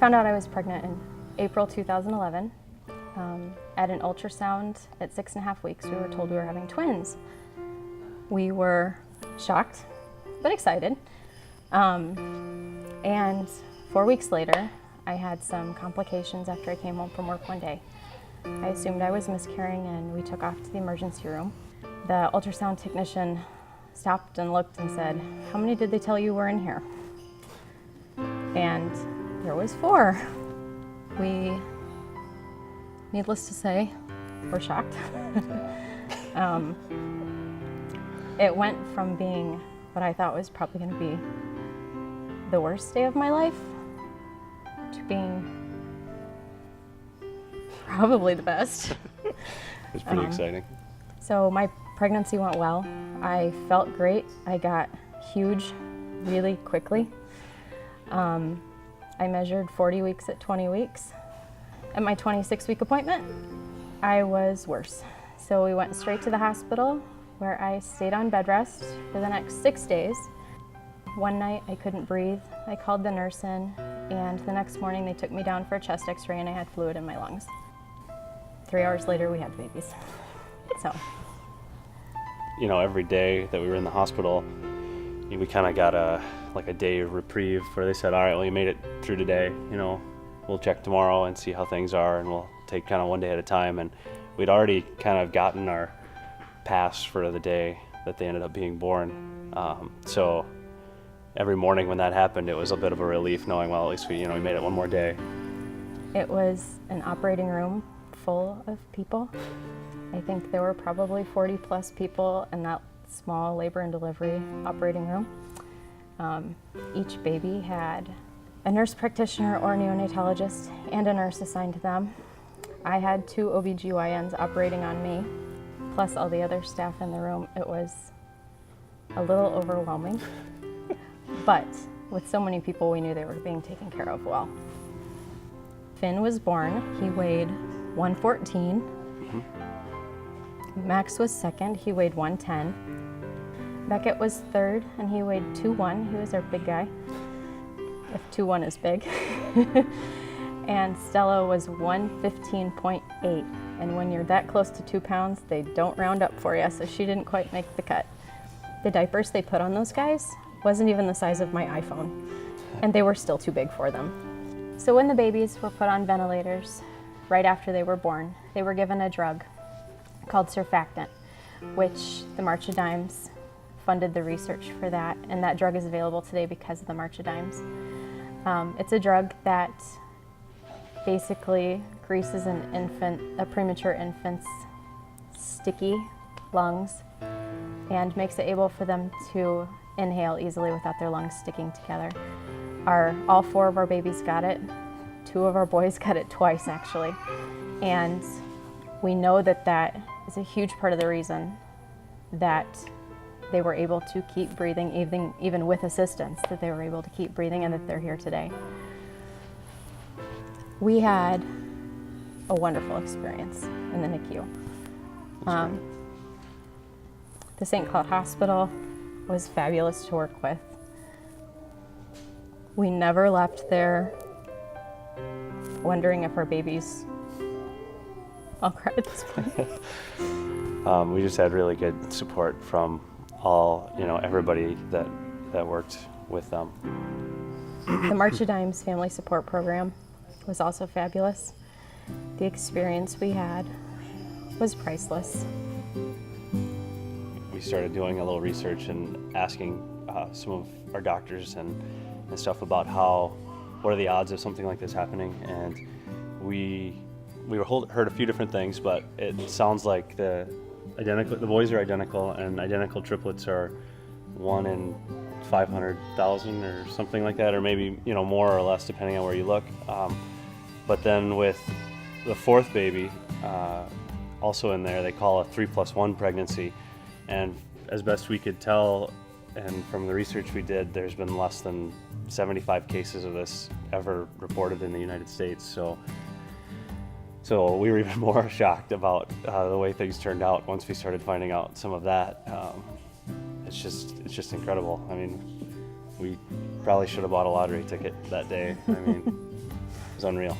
found out I was pregnant in April 2011. At an ultrasound at 6.5 weeks, we were told we were having twins. We were shocked, but excited. And 4 weeks later, I had some complications after I came home from work one day. I assumed I was miscarrying and we took off to the emergency room. The ultrasound technician stopped and looked and said, "How many did they tell you were in here?" And there was 4. We, needless to say, were shocked. It went from being what I thought was probably going to be the worst day of my life to being probably the best. It's pretty exciting. So my pregnancy went well. I felt great. I got huge really quickly. I measured 40 weeks at 20 weeks. At my 26-week appointment, I was worse. So we went straight to the hospital where I stayed on bed rest for the next 6 days. One night I couldn't breathe. I called the nurse in, and the next morning they took me down for a chest x-ray and I had fluid in my lungs. 3 hours later we had babies. So. You know, every day that we were in the hospital, we kind of got a day of reprieve where they said, all right, well, you made it through today, you know, we'll check tomorrow and see how things are, and we'll take kind of one day at a time. And we'd already kind of gotten our pass for the day that they ended up being born. So every morning when that happened, it was a bit of a relief knowing, well, at least we made it one more day. It was an operating room full of people. I think there were probably 40 plus people in that small labor and delivery operating room. Each baby had a nurse practitioner or neonatologist and a nurse assigned to them. I had 2 OBGYNs operating on me, plus all the other staff in the room. It was a little overwhelming, but with so many people, we knew they were being taken care of well. Finn was born. He weighed 114. Max was second. He weighed 110. Beckett was third, and he weighed 2-1. He was our big guy, if 2-1 is big. And Stella was 115.8. And when you're that close to 2 pounds, they don't round up for you, so she didn't quite make the cut. The diapers they put on those guys wasn't even the size of my iPhone, and they were still too big for them. So when the babies were put on ventilators, right after they were born, they were given a drug called surfactant, which the March of Dimes funded the research for that, and that drug is available today because of the March of Dimes. It's a drug that basically greases a premature infant's sticky lungs and makes it able for them to inhale easily without their lungs sticking together. All 4 of our babies got it. 2 of our boys got it twice, actually. And we know that that is a huge part of the reason that they were able to keep breathing, even with assistance, that they were able to keep breathing and that they're here today. We had a wonderful experience in the NICU. The St. Cloud Hospital was fabulous to work with. We never left there wondering if our babies, I'll cry at this point. We just had really good support from everybody that worked with them. The March of Dimes Family Support Program was also fabulous. The experience we had was priceless. We started doing a little research and asking some of our doctors and stuff about what are the odds of something like this happening, and we heard a few different things, but it sounds like the boys are identical, and identical triplets are 1 in 500,000 or something like that, or maybe more or less depending on where you look. But then with the 4th baby also in there, they call a 3+1 pregnancy, and as best we could tell, and from the research we did, there's been less than 75 cases of this ever reported in the United States. So we were even more shocked about the way things turned out once we started finding out some of that. It's just incredible. I mean, we probably should have bought a lottery ticket that day. I mean, unreal.